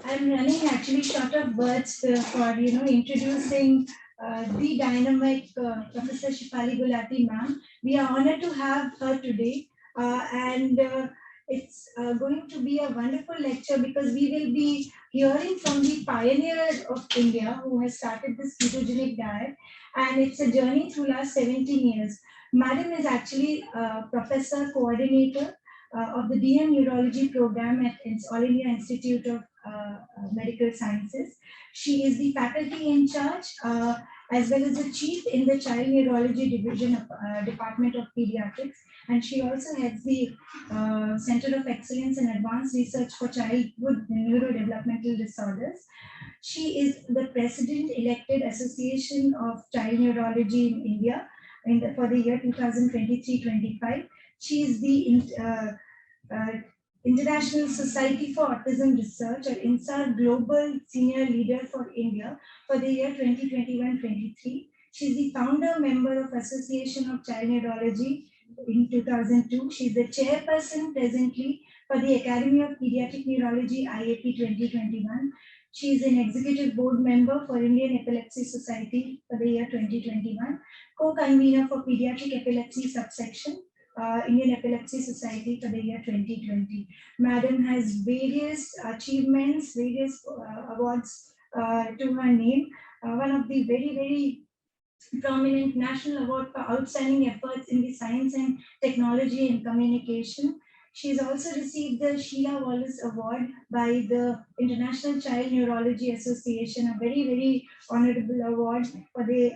I'm running actually short of words for introducing the dynamic Professor Sheffali Gulati ma'am. We are honored to have her today, and it's going to be a wonderful lecture because we will be hearing from the pioneer of India who has started this ketogenic diet, and it's a journey through last 17 years. Madam is actually professor coordinator of the DM Neurology program at All India Institute of Medical Sciences. She is the faculty in charge as well as the chief in the Child Neurology Division of Department of Pediatrics, and she also heads the Center of Excellence in Advanced Research for Childhood Neurodevelopmental Disorders. She is the President-elected Association of Child Neurology in India for the year 2023-25. She is the International Society for Autism Research, or INSAR Global Senior Leader for India for the year 2021-23. She is the founder member of Association of Child Neurology in 2002. She is the chairperson presently for the Academy of Pediatric Neurology IAP 2021. She is an executive board member for Indian Epilepsy Society for the year 2021, co-convener for Pediatric Epilepsy Subsection, Indian Epilepsy Society for the year 2020. Madam has various achievements, various awards to her name. One of the very, very prominent national award for outstanding efforts in the science and technology and communication. She has also received the Sheila Wallace Award by the International Child Neurology Association, a very, very honorable award for the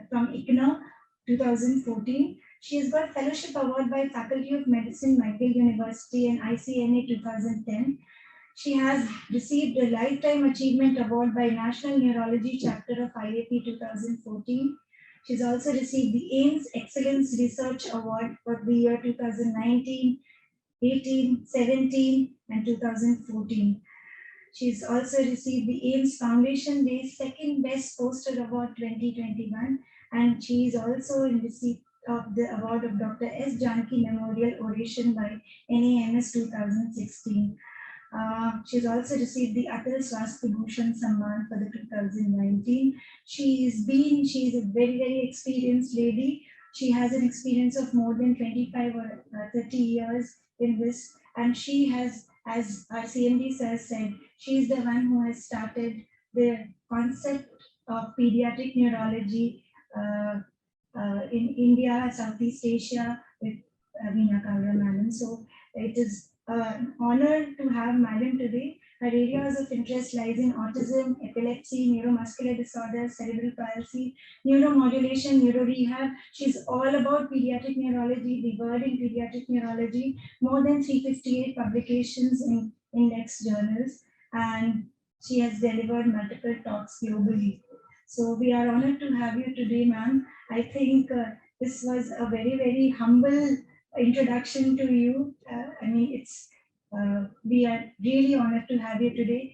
from ICNA 2014. She has got Fellowship Award by Faculty of Medicine, McGill University, and ICNA 2010. She has received a Lifetime Achievement Award by National Neurology Chapter of IAP 2014. She's also received the AIMS Excellence Research Award for the year 2019, 18, 17, and 2014. She's also received the AIMS Foundation-based Second Best Poster Award 2021, and she is also in receipt of the award of Dr. S. Janki Memorial Oration by NAMS 2016. She's also received the Atal Swasthi Bhushan Samman for the 2019. She's a very, very experienced lady. She has an experience of more than 25 or 30 years in this, and she has, as our CMD sir said, she's the one who has started the concept of pediatric neurology in India, Southeast Asia with Veena Kavra Madam. So it is an honor to have Madam today. Her areas of interest lies in autism, epilepsy, neuromuscular disorders, cerebral palsy, neuromodulation, neurorehab. She's all about pediatric neurology, the word in pediatric neurology, more than 358 publications in index journals, and she has delivered multiple talks globally. So we are honored to have you today, ma'am. I think this was a very, very humble introduction to you. We are really honored to have you today.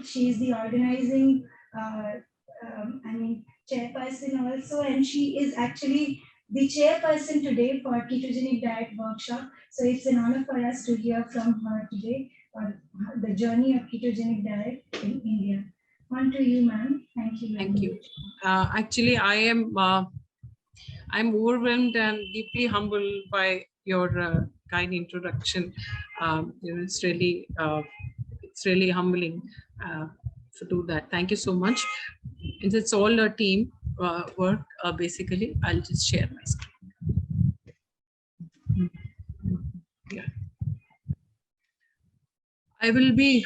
She is the organizing, chairperson also, and she is actually the chairperson today for Ketogenic Diet Workshop. So it's an honor for us to hear from her today on the journey of ketogenic diet in India. On to you, ma'am. Thank you. Thank you. Actually, I'm overwhelmed and deeply humbled by your kind introduction. It's really humbling to do that. Thank you so much. It's all a team work. Basically, I'll just share my screen. Yeah. I will be.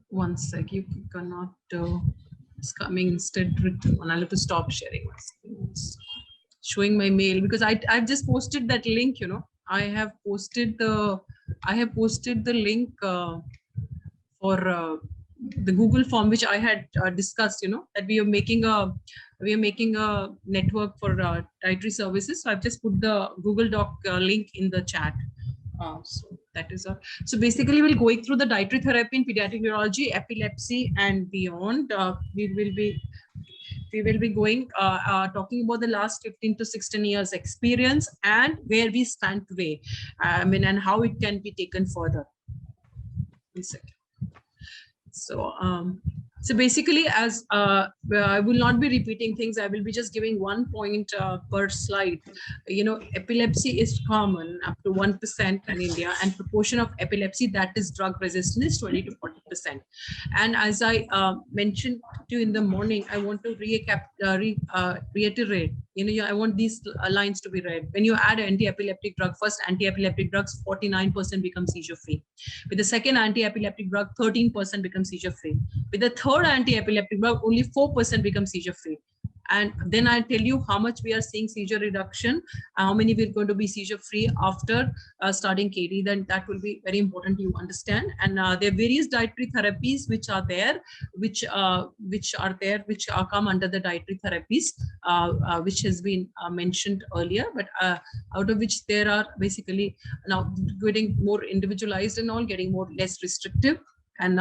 One sec, you cannot, it's coming instead written. I'll have to stop sharing my screen. It's showing my mail because I've just posted that link, you know. I have posted the link for the Google form, which I had discussed, you know, that we are making a network for dietary services. So I've just put the Google Doc link in the chat. So that is so basically we'll going through the dietary therapy in pediatric neurology, epilepsy, and beyond. We will be going talking about the last 15 to 16 years experience and where we stand today. And how it can be taken further. One second. So basically, as I will not be repeating things, I will be just giving 1 point per slide. Epilepsy is common up to 1% in India, and proportion of epilepsy that is drug resistant is 20 to 40%. And as I mentioned to you in the morning, I want to reiterate. I want these lines to be read. When you add an anti-epileptic drug, first anti-epileptic drugs, 49% become seizure free. With the second anti-epileptic drug, 13% becomes seizure free. With the third anti-epileptic drug, only 4% becomes seizure free. And then I'll tell you how much we are seeing seizure reduction, how many we're going to be seizure free after starting KD. Then that will be very important to understand. And there are various dietary therapies which are there, which come under the dietary therapies, which has been mentioned earlier, but out of which there are basically now getting more individualized and all, getting less restrictive. And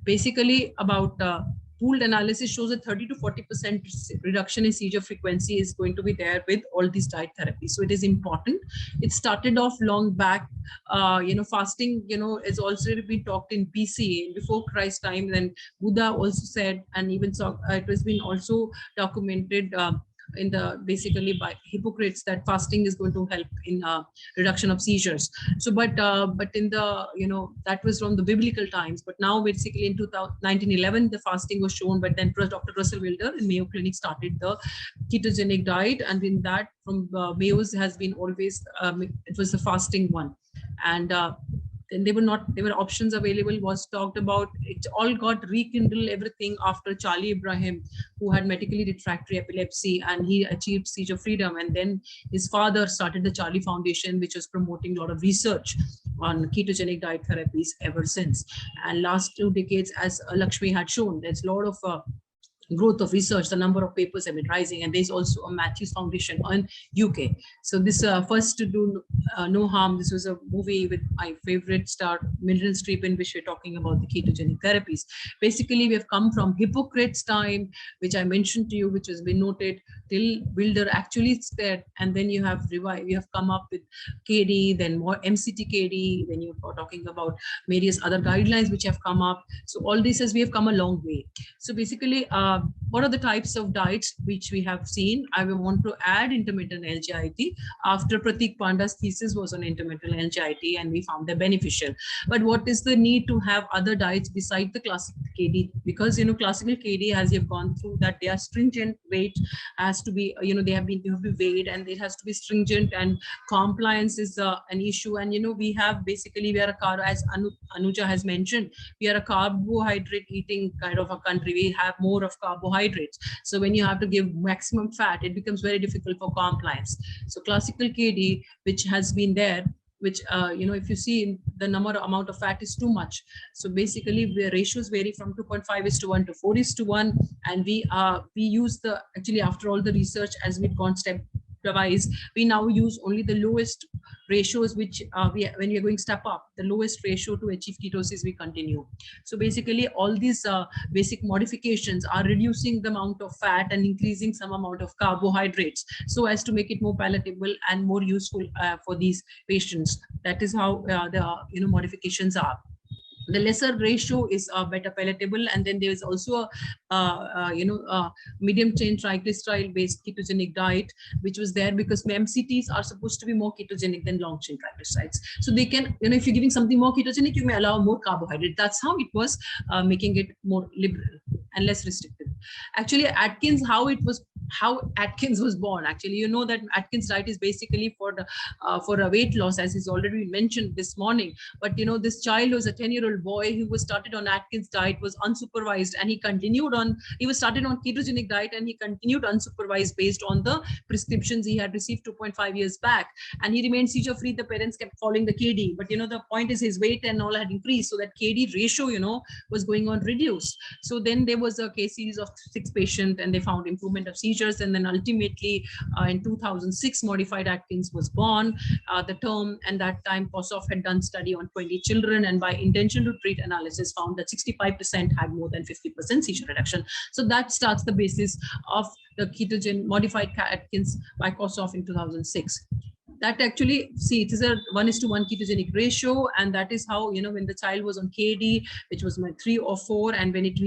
basically about pooled analysis shows a 30 to 40% reduction in seizure frequency is going to be there with all these diet therapies. So it is important. It started off long back. Fasting, has also been talked in BC before Christ time. Then Buddha also said, and even so, it has been also documented in the basically by Hippocrates that fasting is going to help in reduction of seizures. So, but in the that was from the biblical times. But now basically in 1911 the fasting was shown. But then Dr. Russell Wilder in Mayo Clinic started the ketogenic diet, and in that from Mayo's has been always it was the fasting one, and then there were options available, was talked about. It all got rekindled everything after Charlie Ibrahim, who had medically refractory epilepsy, and he achieved seizure freedom. And then his father started the Charlie Foundation, which was promoting a lot of research on ketogenic diet therapies ever since. And last 2 decades, as Lakshmi had shown, there's a lot of growth of research. The number of papers have been rising, and there's also a Matthews Foundation in UK. So this first to do no harm. This was a movie with my favorite star Meryl Streep, in which we're talking about the ketogenic therapies. Basically, we have come from Hippocrates' time, which I mentioned to you, which has been noted till Wilder actually said, and then you have revived. You have come up with KD, then more MCT KD. Then you're talking about various other guidelines which have come up. So all this as we have come a long way. So basically, what are the types of diets which we have seen? I will want to add intermittent LGIT after Pratik Panda's thesis was on intermittent LGIT, and we found them beneficial. But what is the need to have other diets beside the classical KD? Because classical KD, as you've gone through, that they are stringent. Weight has to be, you have to be weighed, and it has to be stringent, and compliance is an issue. And we are a carb, as Anuja has mentioned, we are a carbohydrate eating kind of a country. We have more of carbohydrates. So when you have to give maximum fat, it becomes very difficult for compliance. So classical KD, which has been there, which if you see the amount of fat is too much. So basically the ratios vary from 2.5:1 to 4:1, and we use actually after all the research, as we've gone stepwise, we now use only the lowest ratios, which when we are going step up, the lowest ratio to achieve ketosis we continue. So basically all these basic modifications are reducing the amount of fat and increasing some amount of carbohydrates, so as to make it more palatable and more useful for these patients. That is how the modifications are. The lesser ratio is better palatable, and then there is also a medium chain triglyceride based ketogenic diet, which was there because MCTs are supposed to be more ketogenic than long chain triglycerides. So they can, if you're giving something more ketogenic, you may allow more carbohydrate. That's how it was making it more liberal and less restrictive. Actually, how Atkins was born. Actually, that Atkins diet is basically for a weight loss, as is already been mentioned this morning. But this child was a 10-year-old boy who was started on Atkins diet, was unsupervised, and he was started on ketogenic diet, and he continued unsupervised based on the prescriptions he had received 2.5 years back, and he remained seizure free. The parents kept following the KD, but the point is his weight and all had increased, so that KD ratio was going on reduced. So then there was a case series of 6 patients, and they found improvement of seizures, and then ultimately in 2006 modified Atkins was born, the term, and that time Kossoff had done study on 20 children, and by intention to treat analysis found that 65% had more than 50% seizure reduction. So that starts the basis of the modified Atkins by Kossoff in 2006. that actually, see, it is a 1:1 ketogenic ratio, and that is how, you know, when the child was on KD, which was my 3 or 4, and when it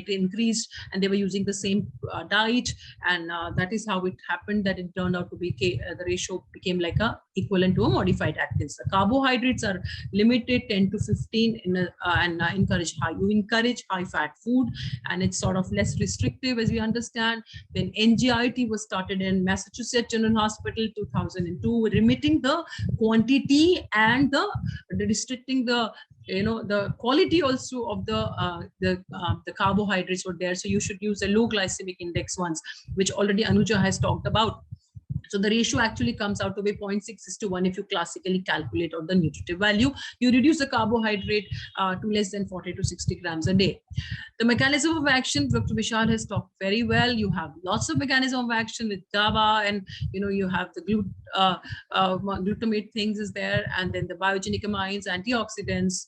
increased, and they were using the same diet, and that is how it happened, that it turned out to be the ratio became like a equivalent to a modified Atkins. The carbohydrates are limited 10 to 15 and you encourage high fat food, and it's sort of less restrictive, as we understand. Then NGIT was started in Massachusetts General Hospital 2002, limiting the quantity and the restricting the, you know, the quality also of the carbohydrates were there. So you should use the low glycemic index ones, which already Anuja has talked about. So the ratio actually comes out to be 0.6:1 if you classically calculate out the nutritive value. You reduce the carbohydrate to less than 40 to 60 grams a day. The mechanism of action, Dr. Vishal has talked very well. You have lots of mechanism of action with GABA, and you know, you have the glutamate things is there, and then the biogenic amines, antioxidants,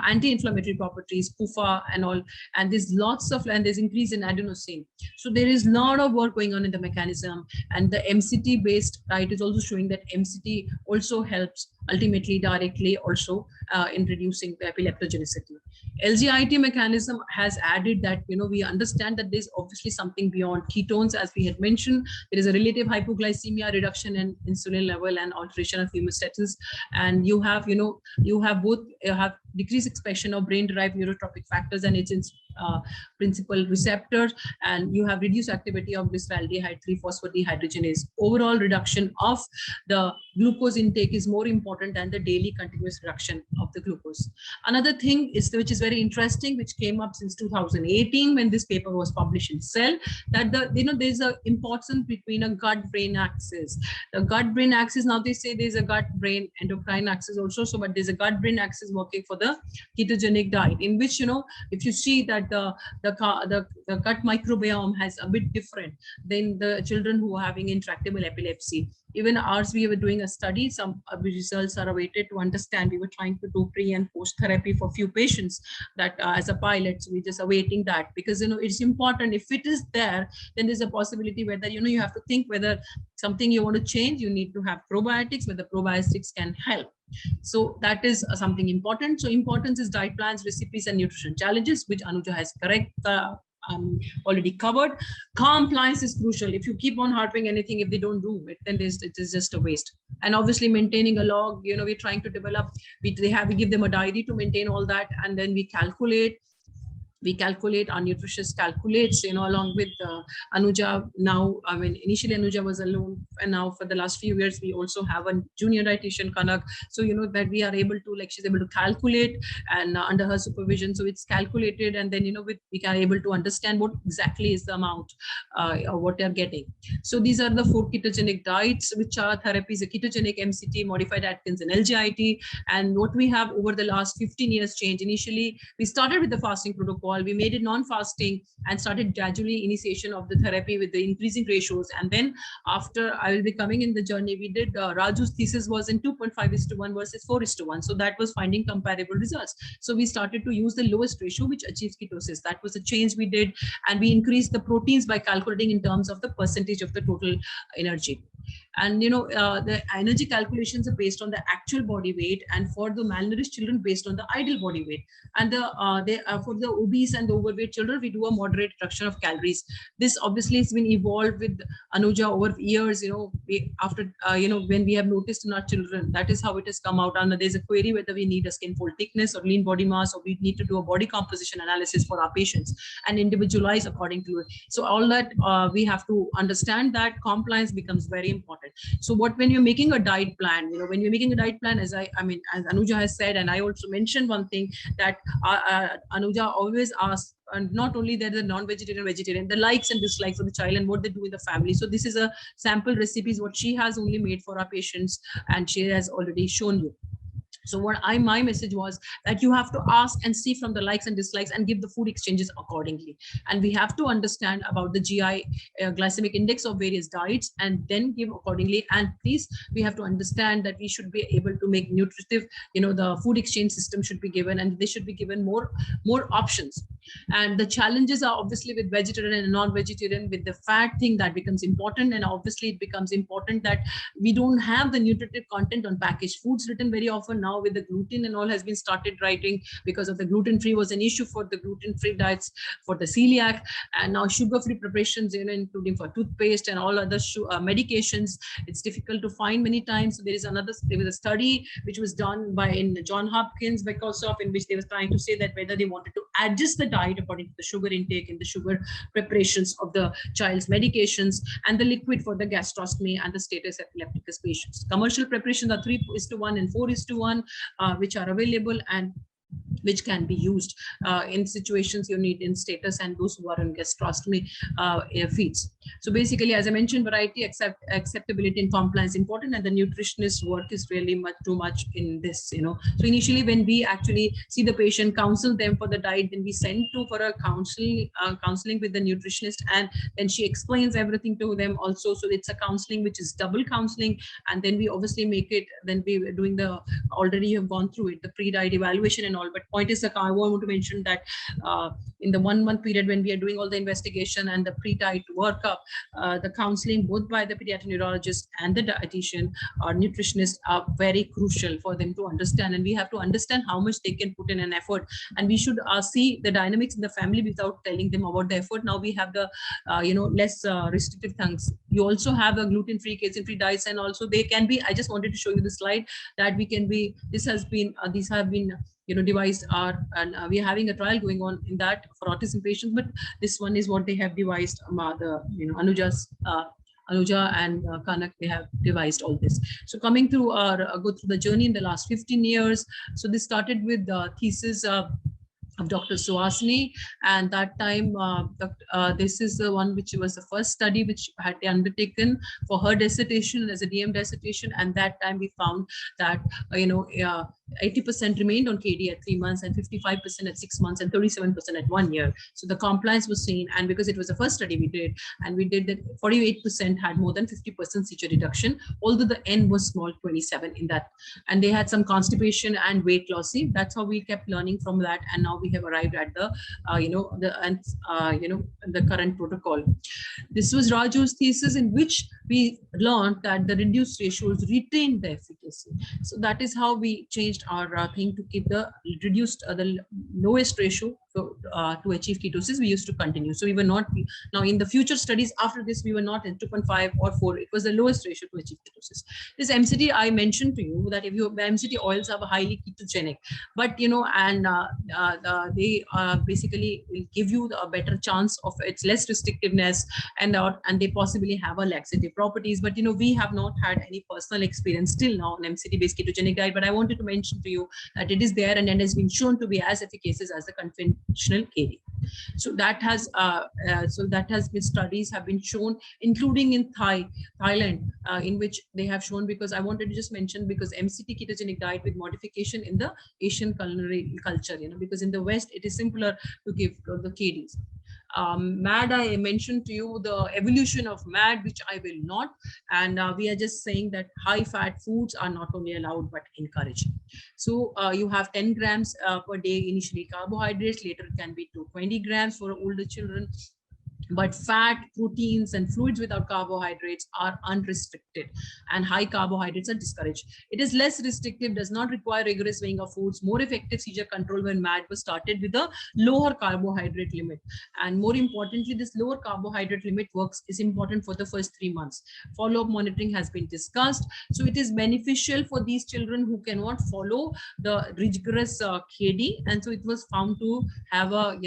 anti-inflammatory properties, PUFA and all, and there's lots of, and there's increase in adenosine. So there is a lot of work going on in the mechanism, and the MCT based diet is also showing that MCT also helps ultimately directly also in reducing the epileptogenicity. LGIT mechanism has added that, you know, we understand that there's obviously something beyond ketones, as we had mentioned. There is a relative hypoglycemia, reduction in insulin level, and alteration of hemostasis. And you have, you know, you have both, have decreased expression of brain-derived neurotrophic factors and its principal receptors, and you have reduced activity of bisphenoldehyde 3-phosphodehydrogenase. Overall reduction of the glucose intake is more important than the daily continuous reduction of the glucose. Another thing is, which is very interesting, which came up since 2018 when this paper was published in Cell, that there's a importance between a gut-brain axis. The gut-brain axis, now they say there's a gut-brain endocrine axis also, so but there's a gut-brain axis working for the ketogenic diet, in which, you know, if you see that the gut microbiome has a bit different than the children who are having intractable epilepsy. Even ours, we were doing a study, some results are awaited to understand. We were trying to do pre and post therapy for few patients that as a pilot, so we're just awaiting that, because, you know, it's important. If it is there, then there's a possibility whether, you know, you have to think whether something you want to change, you need to have probiotics, whether probiotics can help. So that is something important. So importance is diet plans, recipes, and nutrition challenges, which Anuja has already covered. Compliance is crucial. If you keep on harping anything, if they don't do it, then it is just a waste. And obviously maintaining a log, you know, we're trying to develop, we give them a diary to maintain all that, and then we calculate, our nutritious calculates, you know, along with Anuja. Now, I mean, initially Anuja was alone, and now for the last few years, we also have a junior dietitian, Kanak. So, you know, that we are able to, like, she's able to calculate, and under her supervision, so it's calculated, and then, you know, we are able to understand what exactly is the amount or what they're getting. So these are the 4 ketogenic diets, which are therapies: a ketogenic, MCT, modified Atkins, and LGIT. And what we have over the last 15 years changed. Initially, we started with the fasting protocol. We made it non-fasting and started gradually initiation of the therapy with the increasing ratios. And then after I will be coming in the journey, we did Raju's thesis was in 2.5:1 versus 4:1. So that was finding comparable results. So we started to use the lowest ratio, which achieves ketosis. That was a change we did. And we increased the proteins by calculating in terms of the percentage of the total energy. And, you know, the energy calculations are based on the actual body weight, and for the malnourished children based on the ideal body weight. And for the obese and the overweight children, we do a moderate reduction of calories. This obviously has been evolved with Anuja over years, you know, when we have noticed in our children, that is how it has come out. And there's a query whether we need a skin fold thickness or lean body mass, or we need to do a body composition analysis for our patients and individualize according to it. So all that we have to understand that compliance becomes very important. So when you're making a diet plan, you know, when you're making a diet plan, as as Anuja has said, and I also mentioned one thing that Anuja always asks, and not only that, the non-vegetarian, vegetarian, the likes and dislikes of the child and what they do in the family. So this is a sample recipes what she has only made for our patients, and she has already shown you. So what my message was that you have to ask and see from the likes and dislikes and give the food exchanges accordingly. And we have to understand about the GI glycemic index of various diets and then give accordingly. And please, we have to understand that we should be able to make nutritive, the food exchange system should be given, and they should be given more options. And the challenges are obviously with vegetarian and non-vegetarian, with the fat thing that becomes important. And obviously it becomes important that we don't have the nutritive content on packaged foods written very often. Now with the gluten and all has been started writing, because of the gluten-free was an issue for the gluten-free diets for the celiac, and now sugar-free preparations, including for toothpaste and all other medications, it's difficult to find many times. So there was a study which was done in John Hopkins because of, in which they were trying to say that whether they wanted to adjust the diet according to the sugar intake and the sugar preparations of the child's medications, and the liquid for the gastrostomy and the status epilepticus patients. Commercial preparations are 3:1 and 4:1, which are available and which can be used in situations you need in status and those who are in gastrostomy feeds. So basically, as I mentioned, variety, acceptability and compliance important, and the nutritionist work is really too much in this, So initially when we actually see the patient, counsel them for the diet, then we send for a counseling with the nutritionist, and then she explains everything to them also. So it's a counseling which is double counseling, and then we obviously make it, then we doing already you have gone through it, the pre-diet evaluation and all. But point is, I want to mention that in the 1 month period when we are doing all the investigation and the pre-diet workup, the counseling both by the pediatric neurologist and the dietitian or nutritionist are very crucial for them to understand. And we have to understand how much they can put in an effort, and we should see the dynamics in the family without telling them about the effort. Now we have the less restrictive things. You also have a gluten-free, casein-free diets, and also they can be, I just wanted to show you the slide that we can be, these have been devised and we are having a trial going on in that for autism patients. But this one is what they have devised. Anuja and Kanak, they have devised all this. So coming through go through the journey in the last 15 years. So this started with the thesis of Dr. Suhasini, and that time this is the one which was the first study which had undertaken for her dissertation as a DM dissertation, and that time we found that 80% remained on KD at 3 months, and 55% at 6 months, and 37% at 1 year. So the compliance was seen, and because it was the first study we did, and we did that 48% had more than 50% seizure reduction, although the N was small, 27 in that, and they had some constipation and weight loss. See, that's how we kept learning from that, and now we have arrived at the the current protocol. This was Raju's thesis, in which we learned that the reduced ratios retained the efficacy. So that is how we changed our thing to keep the reduced the lowest ratio to achieve ketosis. We used to continue. So we were not, now in the future studies after this, we were not in 2.5 or 4. It was the lowest ratio to achieve ketosis. This MCT, I mentioned to you that if you MCT oils are highly ketogenic, but they basically will give you a better chance of its less restrictiveness, and they possibly have a laxative properties. But we have not had any personal experience till now on MCT based ketogenic diet, but I wanted to mention to you that it is there, and it has been shown to be as efficacious as the conventional KD. So that has been, studies have been shown, including in Thailand, in which they have shown, because I wanted to just mention, because MCT ketogenic diet with modification in the Asian culinary culture, because in the West it is simpler to give the KDs. MAD, I mentioned to you the evolution of MAD, which I will not, and we are just saying that high fat foods are not only allowed but encouraged. So you have 10 grams per day initially carbohydrates, later it can be to 20 grams for older children. But fat, proteins, and fluids without carbohydrates are unrestricted, and high carbohydrates are discouraged. It is less restrictive, does not require rigorous weighing of foods, more effective seizure control when MAD was started with a lower carbohydrate limit. And more importantly, this lower carbohydrate limit is important for the first 3 months. Follow-up monitoring has been discussed. So it is beneficial for these children who cannot follow the rigorous KD, and so it was found to have a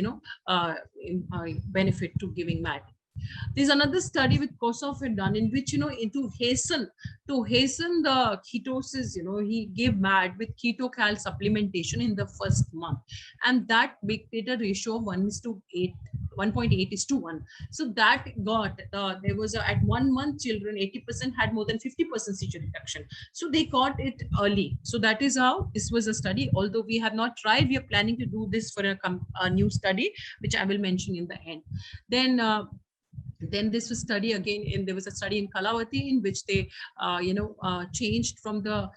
benefit to giving MAD. There's another study with Kossoff had done, in which to hasten the ketosis, he gave MAD with ketocal supplementation in the first month, and that dictated a ratio of 1:8 1.8:1. So that got, there was at 1 month children, 80% had more than 50% seizure reduction. So they caught it early. So that is how this was a study. Although we have not tried, we are planning to do this for a new study, which I will mention in the end. Then this was study again, and there was a study in Kalavati in which they changed from the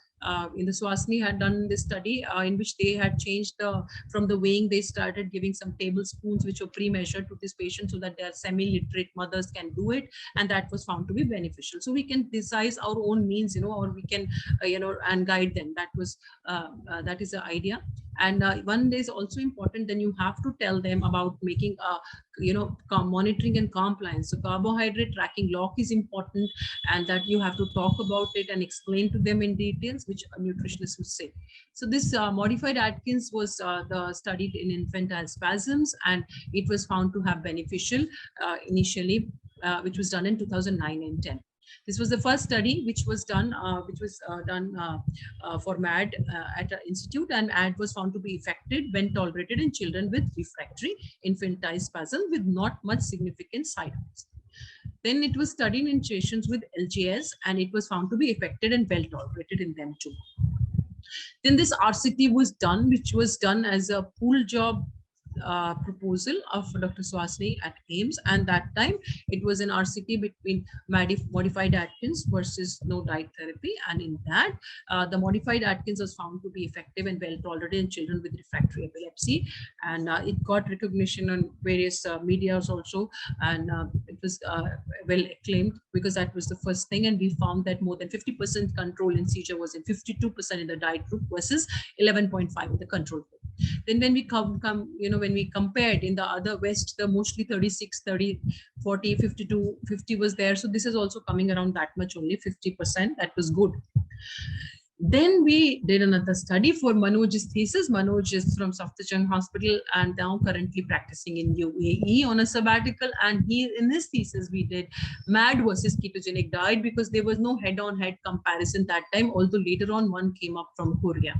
in the Swasni had done this study in which they had changed from the weighing, they started giving some tablespoons which were pre-measured to this patient so that their semi-literate mothers can do it, and that was found to be beneficial. So we can decide our own means, or we can and guide them. That is the idea. And one is also important, then you have to tell them about making monitoring and compliance. So carbohydrate tracking log is important, and that you have to talk about it and explain to them in details, which a nutritionist would say. So this modified Atkins was studied in infantile spasms, and it was found to have beneficial initially, which was done in 2009 and 10. This was the first study which was done for MAD at an institute, and MAD was found to be effective when tolerated in children with refractory infantile spasm with not much significant side effects. Then it was studied in patients with LGS, and it was found to be effective and well tolerated in them too. Then this RCT was done, which was done as a pool job proposal of Dr. Swasni at AIMS, and that time it was an RCT between modified Atkins versus no diet therapy, and in that the modified Atkins was found to be effective and well tolerated in children with refractory epilepsy, and it got recognition on various medias also, and it was well acclaimed because that was the first thing, and we found that more than 50% control in seizure was in 52% in the diet group versus 11.5 in the control group. Then when we when we compared in the other West, the mostly 36, 30, 40, 52, 50 was there. So this is also coming around that much, only 50%. That was good. Then we did another study for Manoj's thesis. Manoj is from Safdarjung Hospital and now currently practicing in UAE on a sabbatical. And in his thesis, we did MAD versus ketogenic diet because there was no head-on-head comparison that time, although later on one came up from Korea.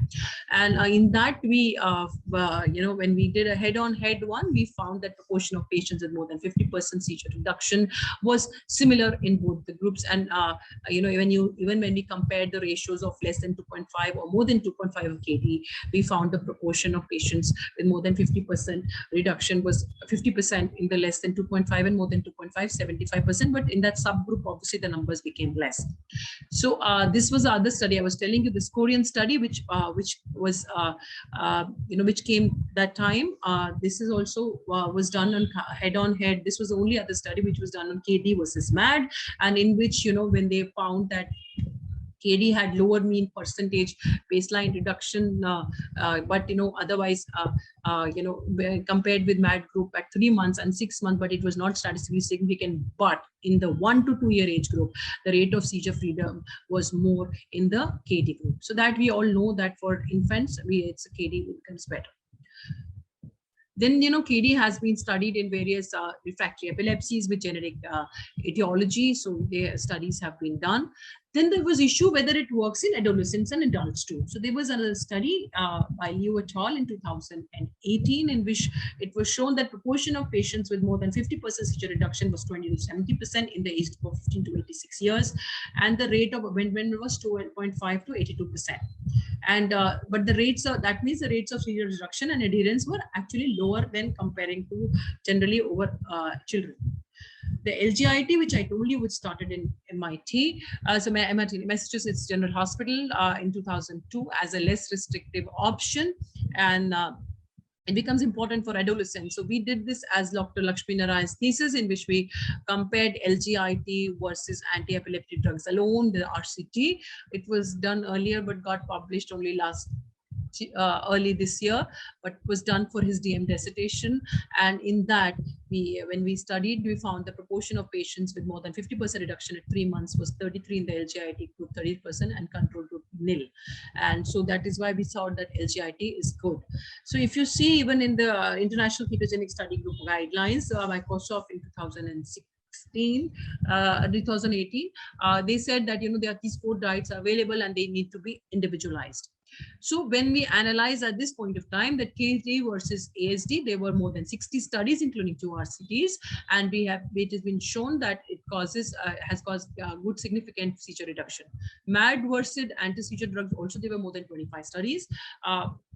And in that, we, when we did a head-on-head one, we found that proportion of patients with more than 50% seizure reduction was similar in both the groups. And, even when we compared the ratios of less than 2.5 or more than 2.5 of KD, we found the proportion of patients with more than 50% reduction was 50% in the less than 2.5 and more than 2.5, 75%. But in that subgroup, obviously the numbers became less. So this was the other study I was telling you, this Korean study, which was which came that time. This is also was done on head-on-head. This was the only other study which was done on KD versus MAD, and in which when they found that KD had lower mean percentage baseline reduction, but otherwise, compared with MAD group at 3 months and 6 months, but it was not statistically significant. But in the 1 to 2 year age group, the rate of seizure freedom was more in the KD group. So that we all know that for infants, it's KD becomes better. Then, KD has been studied in various refractory epilepsies with genetic etiology. So their studies have been done. Then there was issue whether it works in adolescents and adults too. So there was a study by Liu et al. In 2018 in which it was shown that proportion of patients with more than 50% seizure reduction was 20 to 70% in the age of 15 to 86 years. And the rate of abandonment was 2.5 to 82%. And but the rates of, that means the rates of seizure reduction and adherence were actually lower than comparing to generally over children. The LGIT, which I told you, which started in MIT, MIT, Massachusetts General Hospital in 2002 as a less restrictive option, and it becomes important for adolescents. So we did this as Dr. Lakshmi Narayan's thesis, in which we compared LGIT versus anti-epileptic drugs alone, the RCT. It was done earlier, but got published only early this year, but was done for his DM dissertation. And in that, when we studied, we found the proportion of patients with more than 50% reduction at 3 months was 33 in the LGIT group, 30%, and control group nil. And so that is why we saw that LGIT is good. So if you see, even in the International Ketogenic Study Group guidelines by Kossoff in 2018, they said that there are these 4 diets available and they need to be individualized. So when we analyze at this point of time that KD versus ASD, there were more than 60 studies, including 2 RCTs, and it has been shown that it has caused good significant seizure reduction. MAD versus anti-seizure drugs, also there were more than 25 studies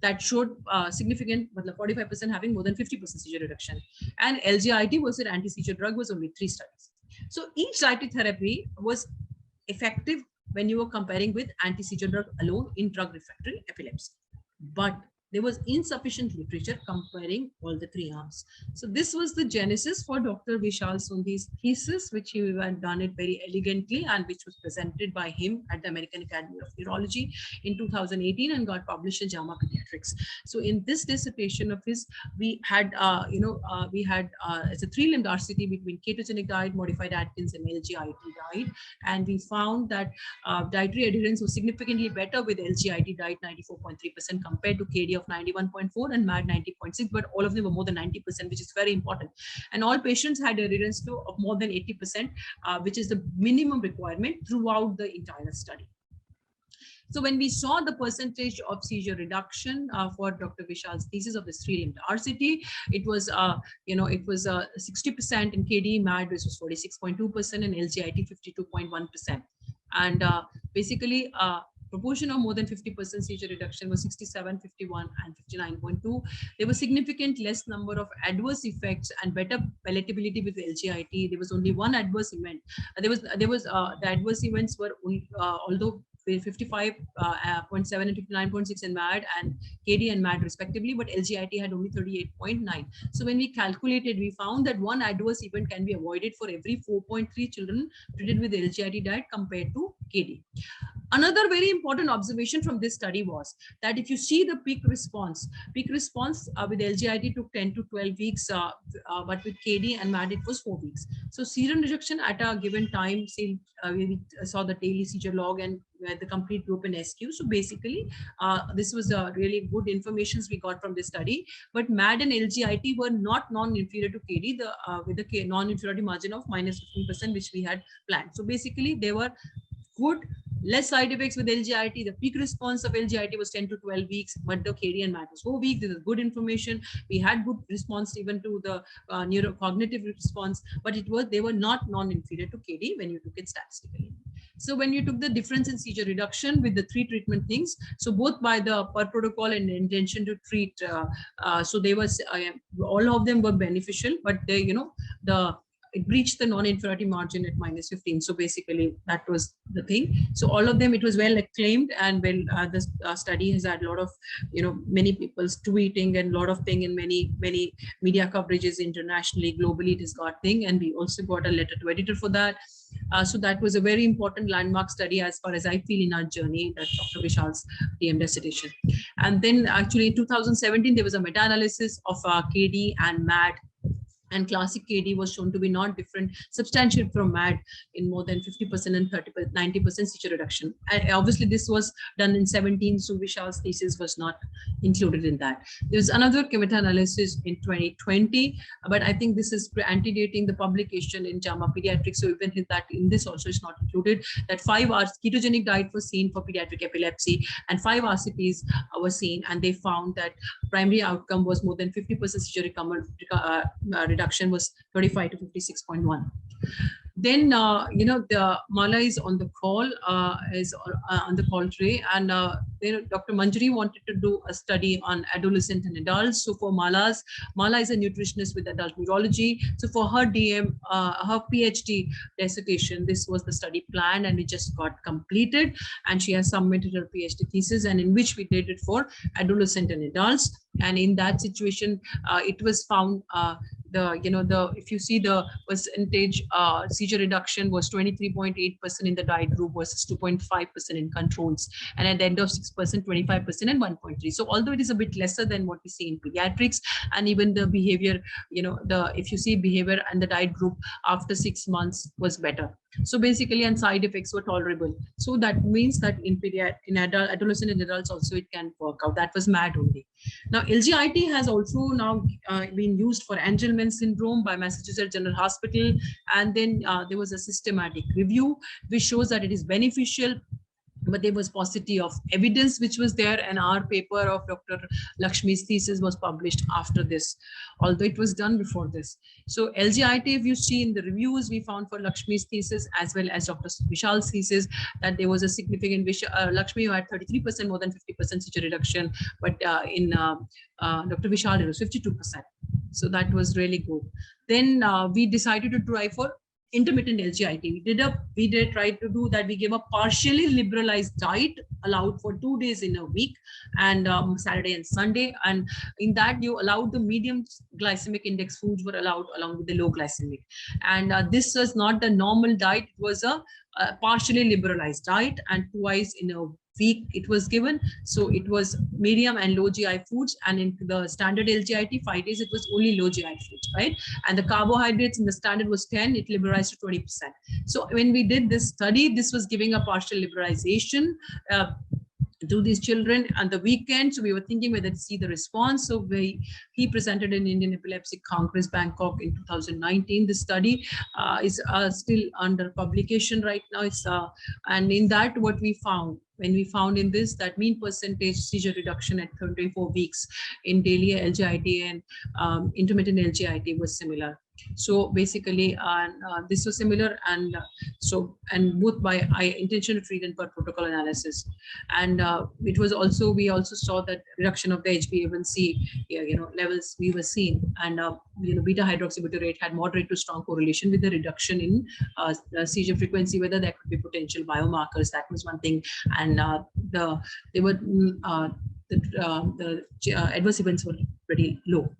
that showed significant, 45% having more than 50% seizure reduction. And LGIT versus anti-seizure drug was only 3 studies. So each dietary therapy was effective when you were comparing with anti-seizure drug alone in drug refractory epilepsy. But there was insufficient literature comparing all the 3 arms. So this was the genesis for Dr. Vishal Sondhi's thesis, which he had done it very elegantly and which was presented by him at the American Academy of Neurology in 2018 and got published in JAMA Pediatrics. So in this dissertation of his, we had, it's a 3-limbed RCT between ketogenic diet, modified Atkins, and LGIT diet. And we found that dietary adherence was significantly better with LGIT diet, 94.3% compared to KD of 91.4 and MAD 90.6, but all of them were more than 90%, which is very important. And all patients had adherence to of more than 80%, which is the minimum requirement throughout the entire study. So when we saw the percentage of seizure reduction for Dr. Vishal's thesis of this 3-limbed RCT, it was, 60% in KD, MAD, which was 46.2%, and LGIT 52.1%. And basically, proportion of more than 50% seizure reduction was 67, 51, and 59.2. There was significant less number of adverse effects and better palatability with LGIT. There was only 1 adverse event. The adverse events were although 55.7 and 59.6 in MAD and KD and MAD respectively, but LGIT had only 38.9. So when we calculated, we found that 1 adverse event can be avoided for every 4.3 children treated with LGIT diet compared to KD. Another very important observation from this study was that if you see the peak response with LGIT took 10 to 12 weeks, but with KD and MAD it was 4 weeks. So serum reduction at a given time, say we saw the daily seizure log and the complete group in SQ. So basically, this was really good information we got from this study. But MAD and LGIT were not non-inferior to KD, with a non-inferiority margin of -15%, which we had planned. So basically, they were good, less side effects with LGIT. The peak response of LGIT was 10 to 12 weeks, but the KD and MAD was 4 weeks. This is good information. We had good response even to the neurocognitive response, but they were not non-inferior to KD when you took it statistically. So when you took the difference in seizure reduction with the 3 treatment things, so both by the per protocol and intention to treat, so they were all of them were beneficial, but they, it breached the non-inferiority margin at -15. So basically that was the thing. So all of them, it was well acclaimed, and the study has had a lot of, many people tweeting and a lot of thing in many media coverages internationally, globally it has got thing. And we also got a letter to editor for that. So that was a very important landmark study as far as I feel in our journey, that Dr. Vishal's DM dissertation. And then actually in 2017, there was a meta-analysis of KD and MAD. And classic KD was shown to be not different, substantial from MAD in more than 50% and 90% seizure reduction. And obviously, this was done in 17, so Vishal's thesis was not included in that. There's another meta-analysis in 2020, but I think this is antedating the publication in JAMA Pediatrics. So even in this also is not included. That 5 hours ketogenic diet was seen for pediatric epilepsy, and 5 RCTs were seen, and they found that primary outcome was more than 50% seizure reduction was 35 to 56.1. Then, the Mala is on the call, today, and Dr. Manjari wanted to do a study on adolescent and adults. So for Mala is a nutritionist with adult neurology. So for her DM, her PhD dissertation, this was the study planned, and it just got completed. And she has submitted her PhD thesis, and in which we did it for adolescent and adults. And in that situation, it was found if you see the percentage seizure reduction was 23.8% in the diet group versus 2.5% in controls, and at the end of 6%, 25% and 1.3. So although it is a bit lesser than what we see in pediatrics, and even the behavior, if you see behavior and the diet group after 6 months was better. So basically, and side effects were tolerable. So that means that in adolescent and adults also it can work out. That was MAD only. Now LGIT has also now been used for Angelman syndrome by Massachusetts General Hospital, and then there was a systematic review which shows that it is beneficial but there was paucity of evidence which was there, and our paper of Dr. Lakshmi's thesis was published after this, although it was done before this. So LGIT, if you see in the reviews, we found for Lakshmi's thesis as well as Dr. Vishal's thesis that there was a significant, Lakshmi had 33% more than 50% seizure reduction, but in Dr. Vishal it was 52%. So that was really good. Then we decided to try for intermittent LGIT. We did try to do that. We gave a partially liberalized diet allowed for 2 days in a week, and Saturday and Sunday. And in that, you allowed the medium glycemic index foods were allowed along with the low glycemic. And this was not the normal diet. It was a partially liberalized diet, and twice in a week it was given. So it was medium and low GI foods, and in the standard LGIT 5 days it was only low GI foods, right? And the carbohydrates in the standard was 10, it liberalized to 20%. So when we did this study, this was giving a partial liberalization to these children on the weekend. So we were thinking whether to see the response. So he presented in Indian Epilepsy Congress, Bangkok in 2019. The study is still under publication right now. It's and in that, what we found, when we found in this, that mean percentage seizure reduction at 34 weeks in daily LGIT and intermittent LGIT was similar. So basically, this was similar, and both by intention to treat and per protocol analysis. And it was also, we also saw that reduction of the HbA1c, levels we were seeing, and beta hydroxybutyrate had moderate to strong correlation with the reduction in the seizure frequency. Whether there could be potential biomarkers, that was one thing, and the adverse events were pretty low.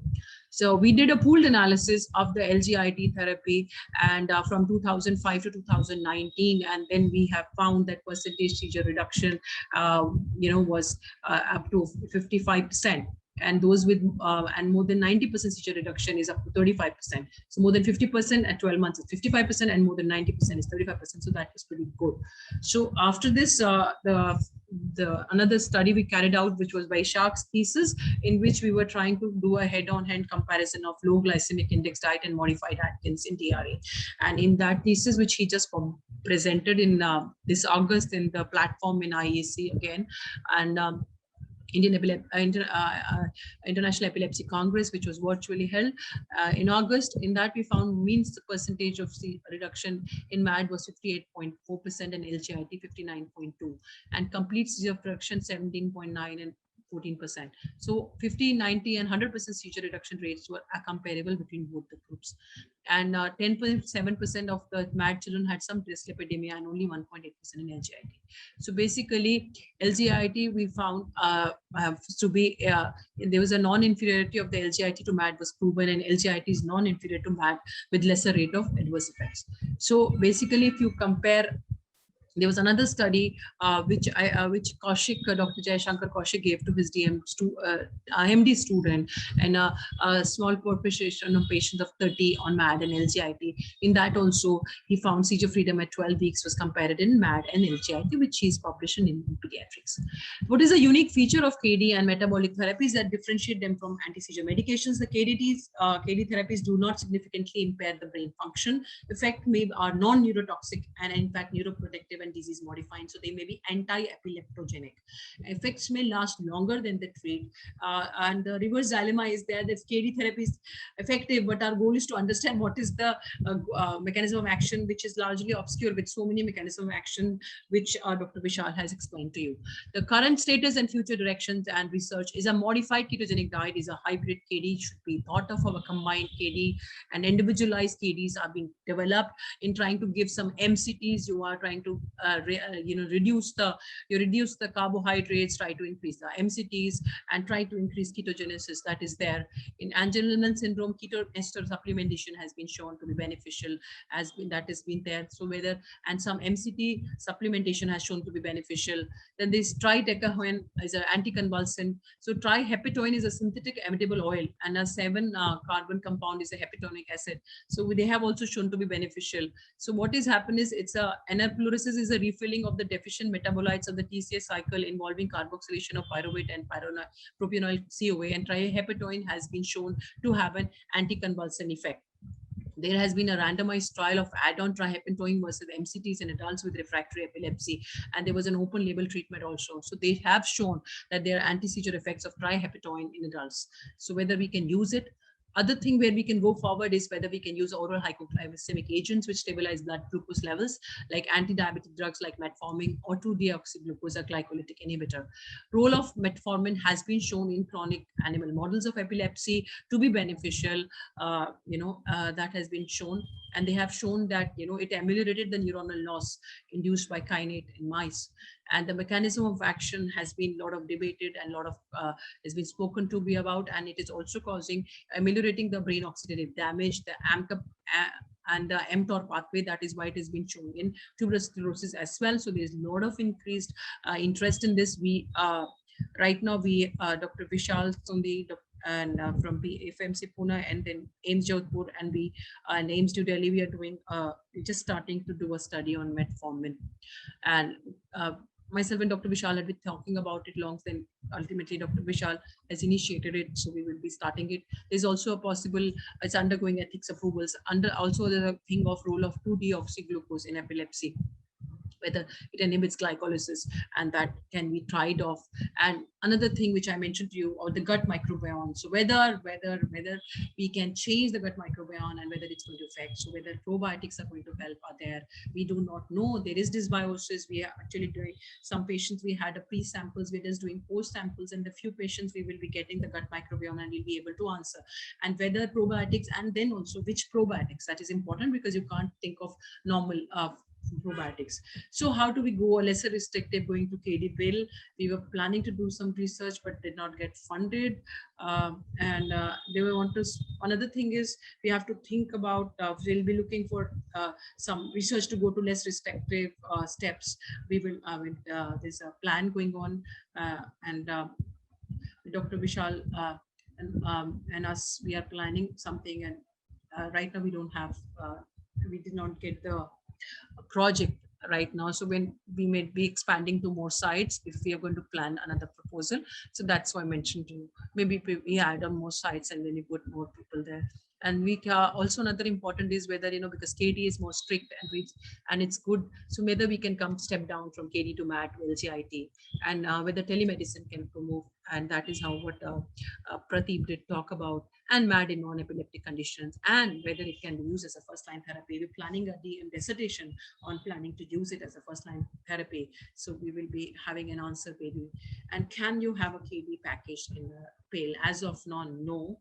So we did a pooled analysis of the LGIT therapy, and from 2005 to 2019, and then we have found that percentage seizure reduction, was up to 55%. And those with and more than 90% seizure reduction is up to 35%. So more than 50% at 12 months is 55%, and more than 90% is 35%. So that is pretty good. So after this, the another study we carried out, which was by Shark's thesis, in which we were trying to do a head-on-hand comparison of low glycemic index diet and modified Atkins in DRA. And in that thesis, which he just presented in this August in the platform in IEC again, and International Epilepsy Congress, which was virtually held in August. In that, we found means the percentage of reduction in MAD was 58.4% and LGIT 59.2%, and complete seizure reduction 17.9% and 14%. So 50, 90, and 100% seizure reduction rates were comparable between both the groups. And 10.7% of the MAD children had some dyslipidemia, and only 1.8% in LGIT. So basically, LGIT we found to be, there was a non-inferiority of the LGIT to MAD was proven, and LGIT is non-inferior to MAD with lesser rate of adverse effects. So basically, if you compare, there was another study which Kaushik, Dr. Jayashankar Kaushik gave to his MD student, and a small proportion of patients of 30 on MAD and LGIT. In that also, he found seizure freedom at 12 weeks was compared in MAD and LGIT, which he's published in Pediatrics. What is a unique feature of KD and metabolic therapies that differentiate them from anti-seizure medications? The KD therapies do not significantly impair the brain function. Effect are non-neurotoxic and in fact neuroprotective and disease modifying, so they may be anti-epileptogenic. Effects may last longer than the treat, and the reverse dilemma is there that KD therapy is effective, but our goal is to understand what is the mechanism of action, which is largely obscure with so many mechanisms of action, which Dr. Vishal has explained to you. The current status and future directions and research is a modified ketogenic diet is a hybrid KD, should be thought of a combined KD, and individualized KDs are being developed in trying to give some MCTs. You are trying to reduce the carbohydrates, try to increase the MCTs, and try to increase ketogenesis that is there. In Angelman syndrome, keto ester supplementation has been shown to be beneficial, that has been there. So and some MCT supplementation has shown to be beneficial. Then this tridecahoin is an anticonvulsant. So trihepatoin is a synthetic emetible oil, and a 7-carbon compound is a hepatonic acid. So they have also shown to be beneficial. So what is happened is anapluresis is a refilling of the deficient metabolites of the TCA cycle involving carboxylation of pyruvate and propionol CoA, and trihepatoin has been shown to have an anticonvulsant effect. There has been a randomized trial of add-on trihepentone versus MCTs in adults with refractory epilepsy, and there was an open label treatment also. So they have shown that there are anti-seizure effects of trihepentone in adults. So whether we can use it. Other thing where we can go forward is whether we can use oral hypoglycemic agents which stabilize blood glucose levels, like anti-diabetic drugs like metformin or 2-deoxyglucose, a glycolytic inhibitor. Role of metformin has been shown in chronic animal models of epilepsy to be beneficial. That has been shown, and they have shown that it ameliorated the neuronal loss induced by kainate in mice. And the mechanism of action has been a lot of debated and a lot of has been spoken to be about, and it is also causing ameliorating the brain oxidative damage, the AMCA and the mTOR pathway. That is why it has been shown in tuberous sclerosis as well. So there's a lot of increased interest in this. We right now we Dr. Vishal Sundi and from FMC Pune, and then AIMS Jodhpur, and we and AIMS New Delhi, we are doing just starting to do a study on metformin. And myself and Dr. Vishal had been talking about it long, then ultimately Dr. Vishal has initiated it, so we will be starting it. There's also a possible, it's undergoing ethics approvals. Also the thing of role of 2-deoxyglucose in epilepsy, whether it inhibits glycolysis, and that can be tried off. And another thing which I mentioned to you, or the gut microbiome. So whether we can change the gut microbiome and whether it's going to affect, so whether probiotics are going to help are there, we do not know. There is dysbiosis. We are actually doing some patients, we had a pre-samples, we're just doing post-samples, and the few patients we will be getting the gut microbiome and we'll be able to answer. And whether probiotics, and then also which probiotics, that is important, because you can't think of normal probiotics. So how do we go a lesser restrictive, going to KD bill? We were planning to do some research but did not get funded. They will want to, another thing is we have to think about, we'll be looking for some research to go to less restrictive steps. We will, there's a plan going on, and Dr. Vishal and us, we are planning something, and right now we don't have, we did not get the project right now. So when we may be expanding to more sites, if we are going to plan another proposal. So that's why I mentioned to maybe we add on more sites and then we put more people there. And we also another important is whether, because KD is more strict and it's good. So whether we can come step down from KD to MAT to LGIT, and whether telemedicine can move. And that is how what Pradeep did talk about, and MAD in non-epileptic conditions, and whether it can be used as a first-line therapy. We're planning a DM dissertation on planning to use it as a first-line therapy. So we will be having an answer maybe. And can you have a KD package in the pill? As of now, no.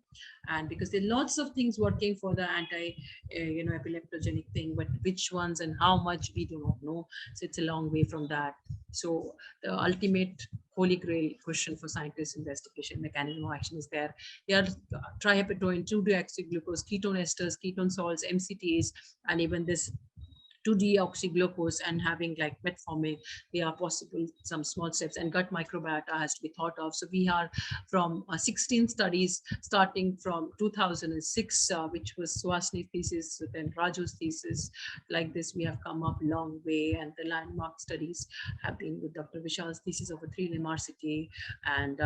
And because there are lots of things working for the epileptogenic thing, but which ones and how much we do not know. So it's a long way from that. So the ultimate holy grail question for scientists investigation mechanism of action is there. They are trihepentone, 2-deoxyglucose, ketone esters, ketone salts, MCTs, and even this 2-deoxyglucose and having like metformin, they are possible some small steps, and gut microbiota has to be thought of. So we are from 16 studies starting from 2006, which was Suhasini's thesis, then Raju's thesis. Like this, we have come up a long way, and the landmark studies have been with Dr. Vishal's thesis over 3 MRCT, and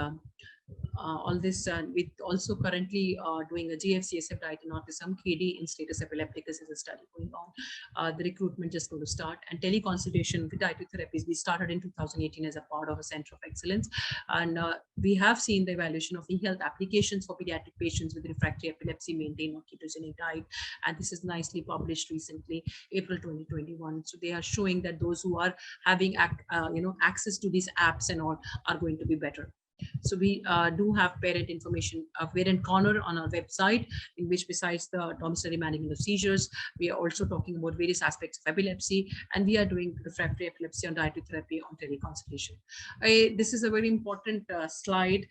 all this. With also currently doing a GFCSF diet in autism, KD in status epilepticus is a study going on. The recruitment just going to start, and teleconsultation with dietary therapies we started in 2018 as a part of a center of excellence. And we have seen the evaluation of e-health applications for pediatric patients with refractory epilepsy maintained on ketogenic diet, and this is nicely published recently, April 2021. So they are showing that those who are having access to these apps and all are going to be better. So we do have parent information, parent corner on our website, in which besides the domiciliary management of seizures, we are also talking about various aspects of epilepsy, and we are doing refractory epilepsy on dietary therapy on teleconsultation. This is a very important slide.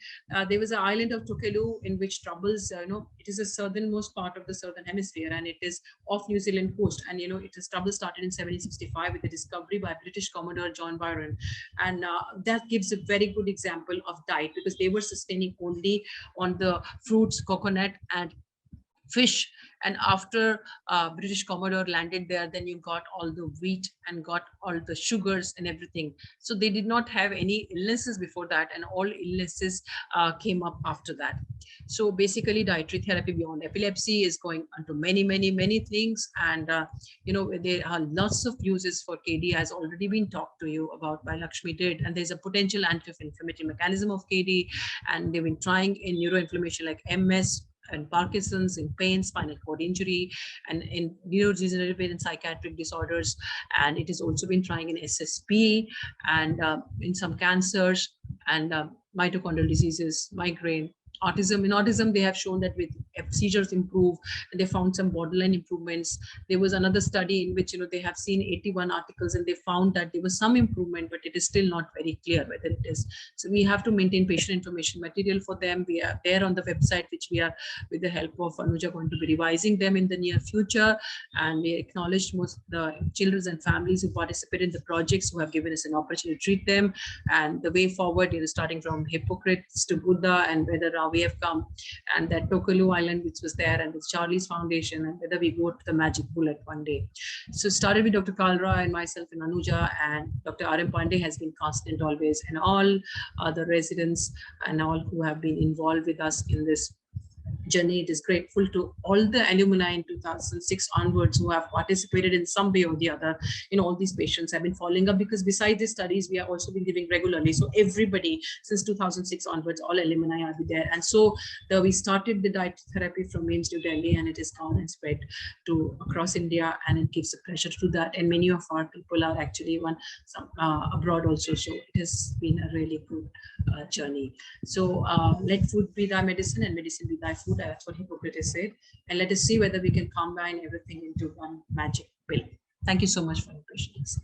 There was an island of Tokelau in which troubles, it is the southernmost part of the southern hemisphere, and it is off New Zealand coast. And it is trouble started in 1765 with the discovery by British Commodore John Byron, and that gives a very good example of diet, because they were sustaining only on the fruits, coconut, and fish. And after British Commodore landed there, then you got all the wheat and got all the sugars and everything. So they did not have any illnesses before that, and all illnesses came up after that. So basically, dietary therapy beyond epilepsy is going onto many things. And there are lots of uses for KD, has already been talked to you about by Lakshmi did. And there's a potential anti-inflammatory mechanism of KD, and they've been trying in neuroinflammation like MS and Parkinson's, in pain, spinal cord injury, and in neurodegenerative and psychiatric disorders. And it has also been trying in SSP and in some cancers and mitochondrial diseases, migraine, autism. In autism, they have shown that with seizures improve, and they found some borderline improvements. There was another study in which they have seen 81 articles, and they found that there was some improvement, but it is still not very clear whether it is. So we have to maintain patient information material for them. We are there on the website, which we are, with the help of Anuja, going to be revising them in the near future. And we acknowledge most the children and families who participate in the projects, who have given us an opportunity to treat them, and the way forward, starting from Hippocrates to Buddha, and whether we have come, and that Tokalu Island, which was there, and with Charlie's Foundation, and whether we go to the magic bullet one day. So started with Dr. Kalra and myself and Anuja, and Dr. R.M. Pandey has been constant always, and all the residents and all who have been involved with us in this journey. It is grateful to all the alumni in 2006 onwards who have participated in some way or the other in all these patients. Have been following up, because besides the studies, we have also been giving regularly. So everybody since 2006 onwards, all alumni are there. And so we started the diet therapy from AIIMS New Delhi, and it has gone and spread to across India, and it gives a pleasure to do that. And many of our people are actually abroad also. So it has been a really good journey. So let food be thy medicine and medicine be thy food. That's what Hippocrates said. And let us see whether we can combine everything into one magic pill. Thank you so much for your patience.